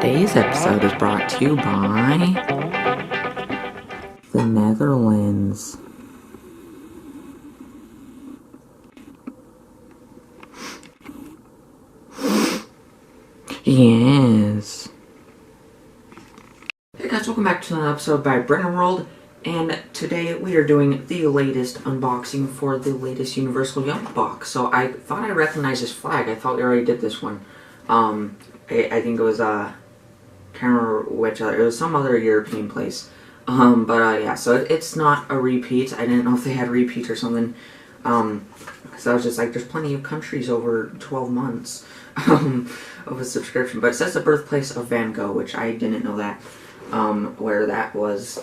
Today's episode is brought to you by the Netherlands. Yes. Hey guys, welcome back to another episode by Brennan World, and today we are doing the latest unboxing for the latest Universal Yum box. So I thought I recognized this flag. I thought we already did this one. I think it was can't remember which other, it was some other European place. Yeah, so it's not a repeat. I didn't know if they had repeats or something. So I was just like, there's plenty of countries over 12 months of a subscription. But it says the birthplace of Van Gogh, which I didn't know that, where that was.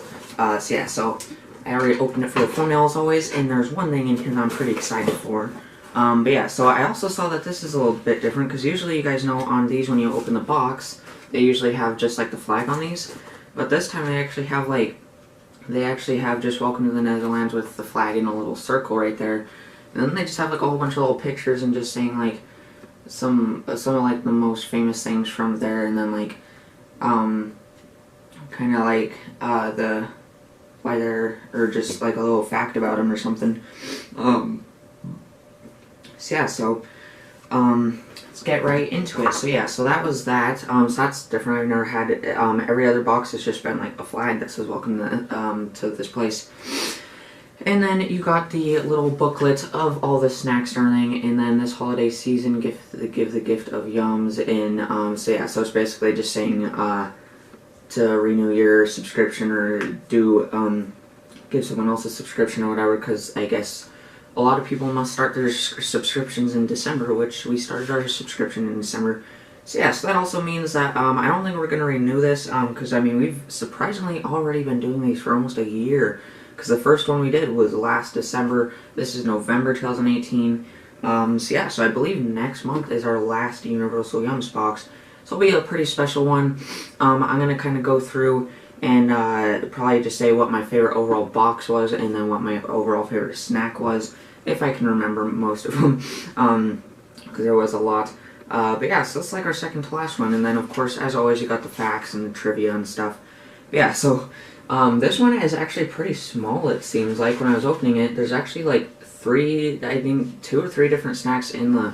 So I already opened it for the thumbnail as always, and there's one thing in here that I'm pretty excited for. So I also saw that this is a little bit different, because usually you guys know on these, when you open the box, they usually have just like the flag on these. But this time they actually have just welcome to the Netherlands with the flag in a little circle right there. And then they just have like a whole bunch of little pictures and just saying like some of like the most famous things from there, and then like kind of like the why they're, or just like a little fact about them or something. Let's get right into it. So that was that. So that's different. I've never had it. Every other box has just been like a flag that says welcome to this place. And then you got the little booklet of all the snacks and everything, and then this holiday season give the gift of Yums. And so it's basically just saying to renew your subscription, or do give someone else a subscription or whatever, because I guess a lot of people must start their subscriptions in December, which we started our subscription in December. So that also means that I don't think we're going to renew this, because I mean, we've surprisingly already been doing these for almost a year, because the first one we did was last December. This is November 2018. So I believe next month is our last Universal Yums box. So it'll be a pretty special one. I'm going to kind of go through and probably just say what my favorite overall box was, and then what my overall favorite snack was, if I can remember most of them, because there was a lot. So it's like our second to last one, and then of course, as always, you got the facts and the trivia and stuff. This one is actually pretty small, it seems like. When I was opening it, there's actually like two or three different snacks in the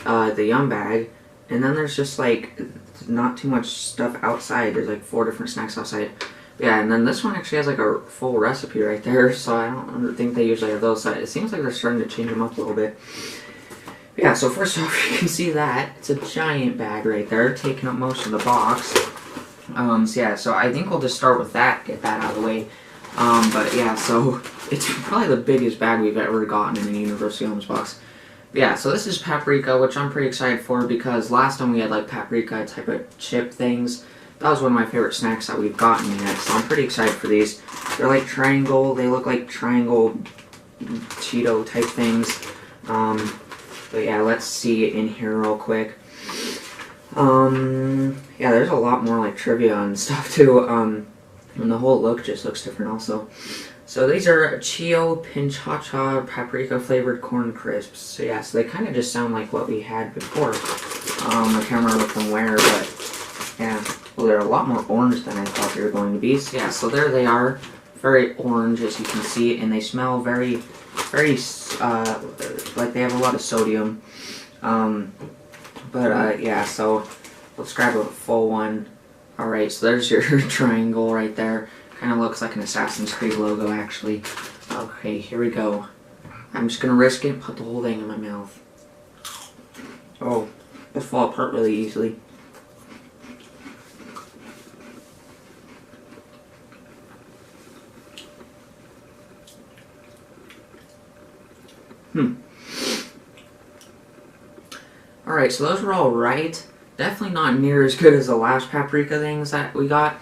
Yum bag, and then there's just like not too much stuff outside. There's like 4 different snacks outside. And then this one actually has like a full recipe right there, so I don't think they usually have those. So it seems like they're starting to change them up a little bit. So first off, you can see that it's a giant bag right there, taking up most of the box. So I think we'll just start with that, get that out of the way. So it's probably the biggest bag we've ever gotten in a Universal Yums box. So this is paprika, which I'm pretty excited for, because last time we had like paprika type of chip things. That was one of my favorite snacks that we've gotten yet, so I'm pretty excited for these. They're like triangle, they look like triangle Cheeto type things. Let's see in here real quick. There's a lot more like trivia and stuff too, and the whole look just looks different also. So these are Chio Pinchacha paprika flavored corn crisps. So they kind of just sound like what we had before. I can't remember from where, but well, they're a lot more orange than I thought they were going to be. So there they are, very orange as you can see, and they smell very, very like they have a lot of sodium. So let's grab a full one. All right, so there's your triangle right there. Kind of looks like an Assassin's Creed logo, actually. Okay, here we go. I'm just gonna risk it and put the whole thing in my mouth. Oh, it fall apart really easily. Alright, so those were all right. Definitely not near as good as the last paprika things that we got.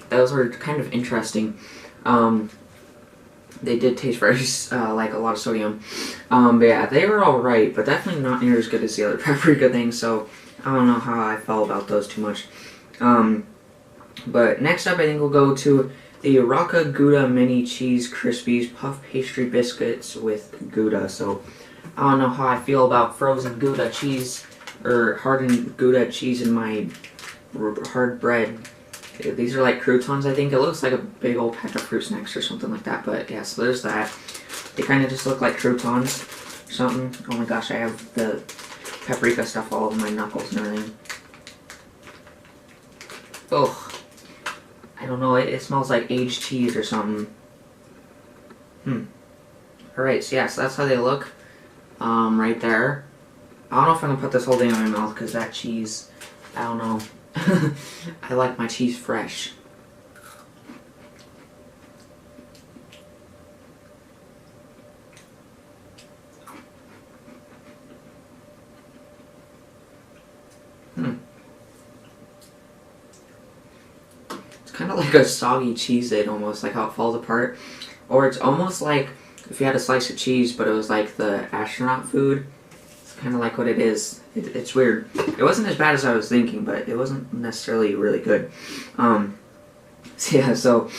Those were kind of interesting. They did taste very like a lot of sodium. They were alright, but definitely not near as good as the other paprika things, so I don't know how I felt about those too much. But next up, I think we'll go to the Rocca Gouda Mini Cheese Krispies Puff Pastry Biscuits with Gouda. So I don't know how I feel about frozen Gouda cheese, or hardened Gouda cheese in my hard bread. These are like croutons, I think. It looks like a big old pack of fruit snacks or something like that. But yeah, so there's that. They kind of just look like croutons or something. Oh my gosh, I have the paprika stuff all over my knuckles and everything. Oh, I don't know. It smells like aged cheese or something. Alright, so yeah, so that's how they look. Right there. I don't know if I'm gonna put this whole thing in my mouth because that cheese, I don't know. I like my cheese fresh. It's kind of like a soggy Cheez-It almost, like how it falls apart. Or it's almost like if you had a slice of cheese, but it was like the astronaut food. It's kind of like what it is. It's weird. It wasn't as bad as I was thinking, but it wasn't necessarily really good. So yeah, so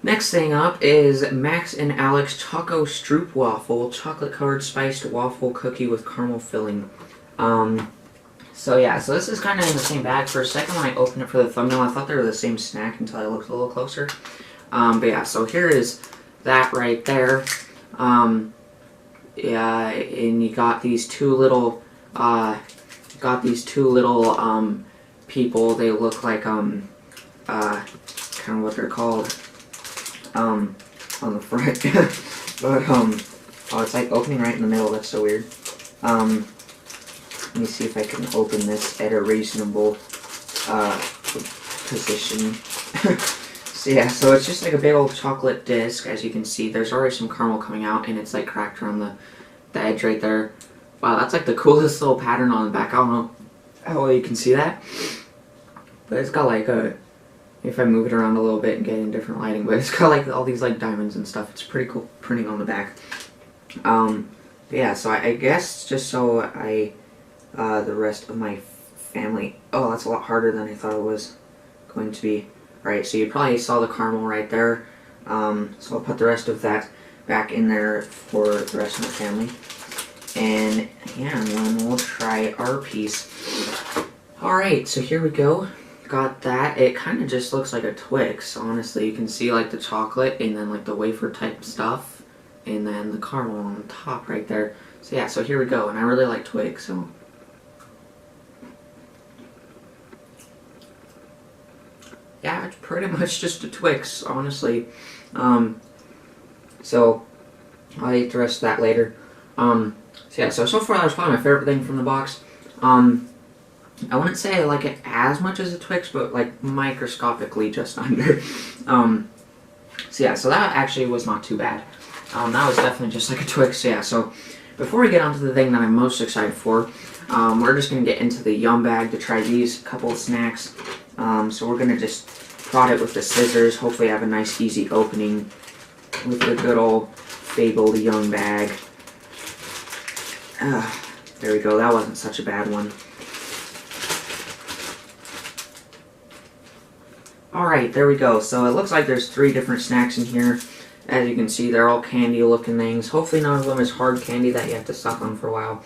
next thing up is Max and Alex Choco Stroop Waffle, chocolate-covered spiced waffle cookie with caramel filling. So yeah, so this is kind of in the same bag. For a second when I opened it for the thumbnail, I thought they were the same snack until I looked a little closer. But yeah, so here is that right there. Yeah, and you got these two little, people. They look like, kind of what they're called, on the front. But, oh, it's like opening right in the middle. That's so weird. Let me see if I can open this at a reasonable, position. So yeah, so it's just like a big old chocolate disc. As you can see, there's already some caramel coming out, and it's like cracked around the edge right there. Wow, that's like the coolest little pattern on the back. I don't know how well you can see that, but it's got like a, if I move it around a little bit and get in different lighting, but it's got like all these like diamonds and stuff. It's pretty cool printing on the back. Yeah, so I guess just so the rest of my family, oh, that's a lot harder than I thought it was going to be. Right, so you probably saw the caramel right there. So I'll put the rest of that back in there for the rest of my family. And yeah, and then we'll try our piece. Alright, so here we go. Got that. It kind of just looks like a Twix, honestly. You can see like the chocolate and then like the wafer type stuff. And then the caramel on top right there. So yeah, so here we go. And I really like Twix, so... yeah, it's pretty much just a Twix, honestly. So I'll eat the rest of that later. So yeah, so far that was probably my favorite thing from the box. I wouldn't say I like it as much as a Twix, but like microscopically just under. So yeah, so that actually was not too bad. That was definitely just like a Twix. So yeah, so before we get on to the thing that I'm most excited for, we're just going to get into the Yum Bag to try these couple of snacks. So we're going to just prod it with the scissors, hopefully have a nice easy opening with the good old fabled Yum Bag. There we go, that wasn't such a bad one. Alright, there we go. So it looks like there's 3 different snacks in here. As you can see, they're all candy looking things. Hopefully none of them is hard candy that you have to suck on for a while.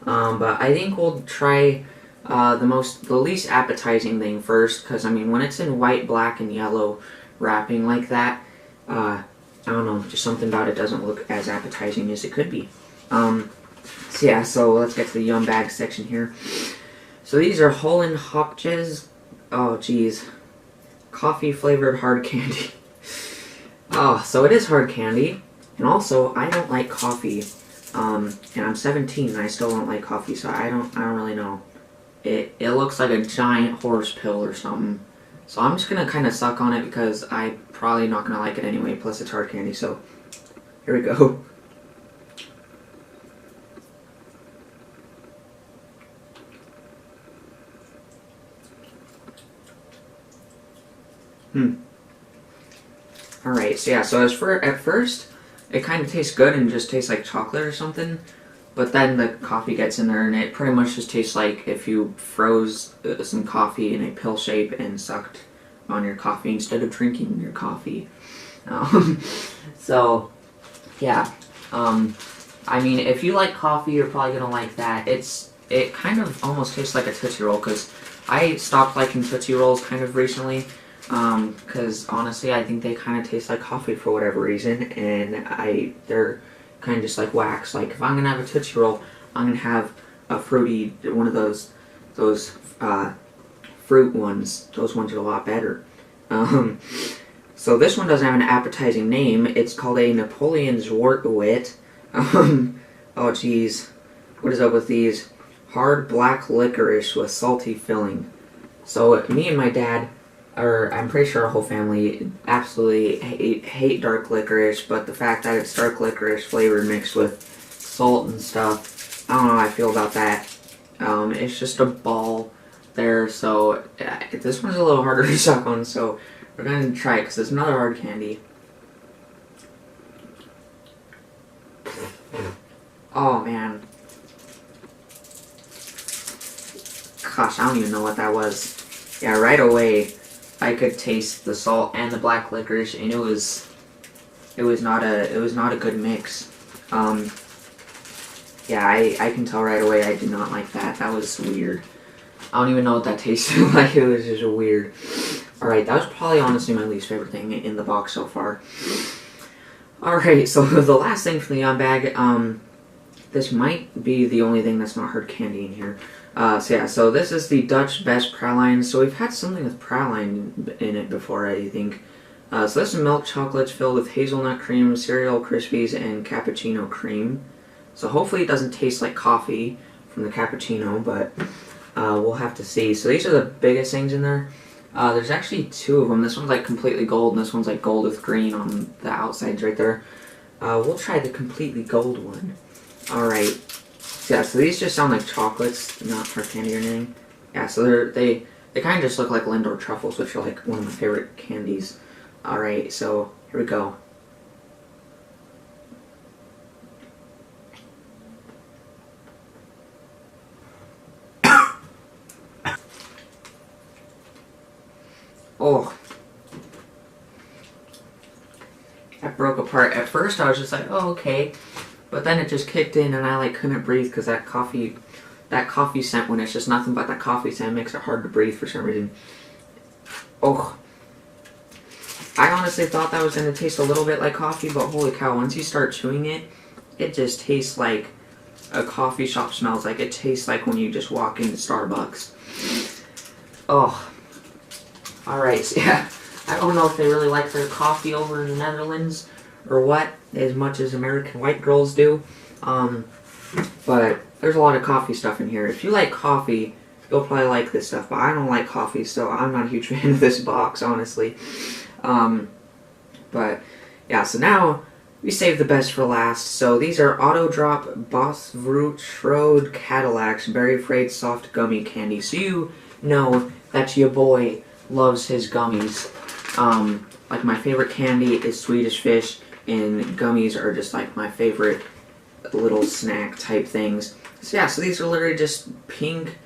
But I think we'll try the least appetizing thing first, because I mean when it's in white, black, and yellow wrapping like that, I don't know, just something about it doesn't look as appetizing as it could be. So yeah, so let's get to the Yum Bag section here. So these are Holland Hopjes, oh geez, coffee flavored hard candy. Oh, so it is hard candy, and also I don't like coffee, and I'm 17 and I still don't like coffee, so I don't really know. It looks like a giant horse pill or something. So I'm just going to kind of suck on it because I'm probably not going to like it anyway. Plus it's hard candy, so here we go. Alright, so yeah, so at first, it kind of tastes good and just tastes like chocolate or something. But then the coffee gets in there and it pretty much just tastes like if you froze some coffee in a pill shape and sucked on your coffee instead of drinking your coffee. So, yeah. I mean, if you like coffee, you're probably going to like that. It kind of almost tastes like a Tootsie Roll because I stopped liking Tootsie Rolls kind of recently, because honestly I think they kind of taste like coffee for whatever reason, and they're kind of just like wax. Like if I'm gonna have a Tootsie Roll, I'm gonna have a fruity, one of those fruit ones. Those ones are a lot better. So this one doesn't have an appetizing name. It's called a Napoleon Zwartwit. Oh geez, what is up with these? Hard black licorice with salty filling. So me and my dad, or I'm pretty sure our whole family, absolutely hate dark licorice, but the fact that it's dark licorice flavored mixed with salt and stuff, I don't know how I feel about that. It's just a ball there, so this one's a little harder to suck on, so we're going to try it because it's another hard candy. Oh man. Gosh, I don't even know what that was. Yeah, right away I could taste the salt and the black licorice, and it was not a good mix. Yeah, I can tell right away I did not like that. That was weird. I don't even know what that tasted like. It was just weird. Alright, that was probably honestly my least favorite thing in the box so far. Alright, so the last thing from the on bag, this might be the only thing that's not hard candy in here. So this is the Dutch Best Praline. So we've had something with praline in it before, I think. So this is milk chocolates filled with hazelnut cream, cereal crispies, and cappuccino cream. So hopefully it doesn't taste like coffee from the cappuccino, but we'll have to see. So these are the biggest things in there. There's actually two of them. This one's like completely gold, and this one's like gold with green on the outsides right there. We'll try the completely gold one. Alright. Yeah, so these just sound like chocolates, not hard candy or anything. Yeah, so they kind of just look like Lindor truffles, which are like one of my favorite candies. Alright, so here we go. Oh. That broke apart. At first I was just like, oh, okay. But then it just kicked in and I like couldn't breathe because that coffee scent, when it's just nothing but that coffee scent, makes it hard to breathe for some reason. Oh. I honestly thought that was going to taste a little bit like coffee, but holy cow, once you start chewing it, it just tastes like a coffee shop smells like. It tastes like when you just walk into Starbucks. Oh. Alright, so yeah, I don't know if they really like their coffee over in the Netherlands or what, as much as American white girls do. But there's a lot of coffee stuff in here. If you like coffee, you'll probably like this stuff, but I don't like coffee, so I'm not a huge fan of this box, honestly. But yeah, so now we saved the best for last. So these are Auto Drop Boss Vroot Schrode Cadillacs Berry Frayed Soft Gummy Candy. So you know that your boy loves his gummies. Like my favorite candy is Swedish Fish, and gummies are just like my favorite little snack type things. So yeah, so these are literally just pink,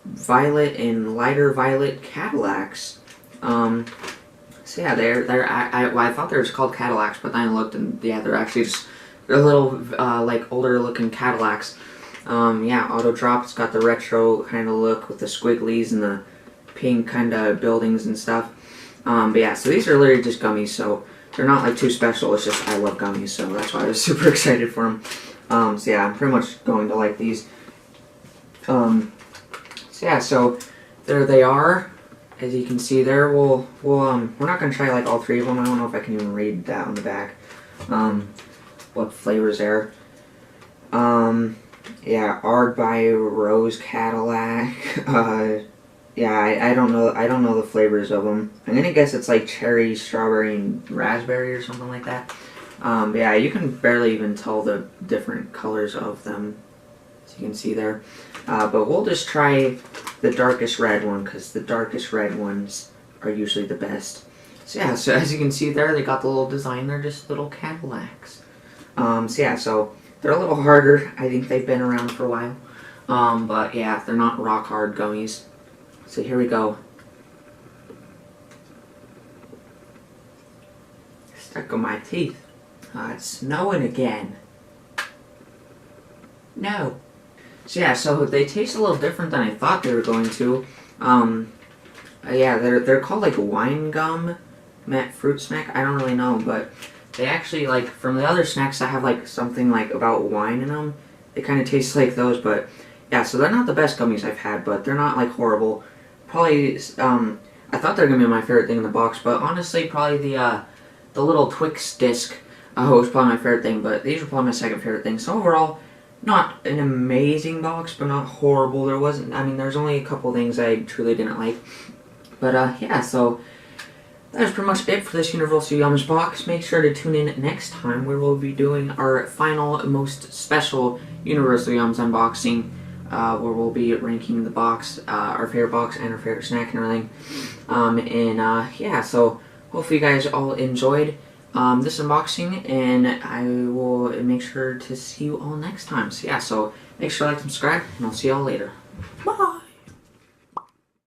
violet, and lighter violet Cadillacs. So yeah, I thought they were just called Cadillacs, but then I looked and yeah, they're little like older looking Cadillacs. Yeah, Auto Drop, it's got the retro kind of look with the squigglies and the pink kind of buildings and stuff. But yeah, so these are literally just gummies, so they're not like too special. It's just I love gummies, so that's why I was super excited for them. So yeah, I'm pretty much going to like these. So yeah, so there they are. As you can see there, we're not gonna try like all three of them. I don't know if I can even read that on the back. What flavors there? Yeah, Ard by Rose Cadillac. Yeah, I don't know the flavors of them. I'm gonna guess it's like cherry, strawberry, and raspberry or something like that. But yeah, you can barely even tell the different colors of them, as you can see there. But we'll just try the darkest red one, because the darkest red ones are usually the best. So yeah, so as you can see there, they got the little design. They're just little Cadillacs. So yeah, so they're a little harder. I think they've been around for a while. But yeah, they're not rock hard gummies. So here we go. Stuck on my teeth. It's snowing again. No. So yeah, so they taste a little different than I thought they were going to. Yeah, they're called like wine gum, fruit snack. I don't really know, but they actually like from the other snacks that have like something like about wine in them. They kind of taste like those, but yeah. So they're not the best gummies I've had, but they're not like horrible. Probably I thought they were gonna be my favorite thing in the box, but honestly, probably the little Twix disc was probably my favorite thing. But these were probably my second favorite thing. So overall, not an amazing box, but not horrible. There wasn't. I mean, there's only a couple things I truly didn't like. But yeah, so that's pretty much it for this Universal Yums box. Make sure to tune in next time where we'll be doing our final, most special Universal Yums unboxing, where we'll be ranking the box, our favorite box and our favorite snack and everything. Yeah, so hopefully you guys all enjoyed this unboxing, and I will make sure to see you all next time. So yeah, so make sure to like and subscribe, and I'll see y'all later. Bye!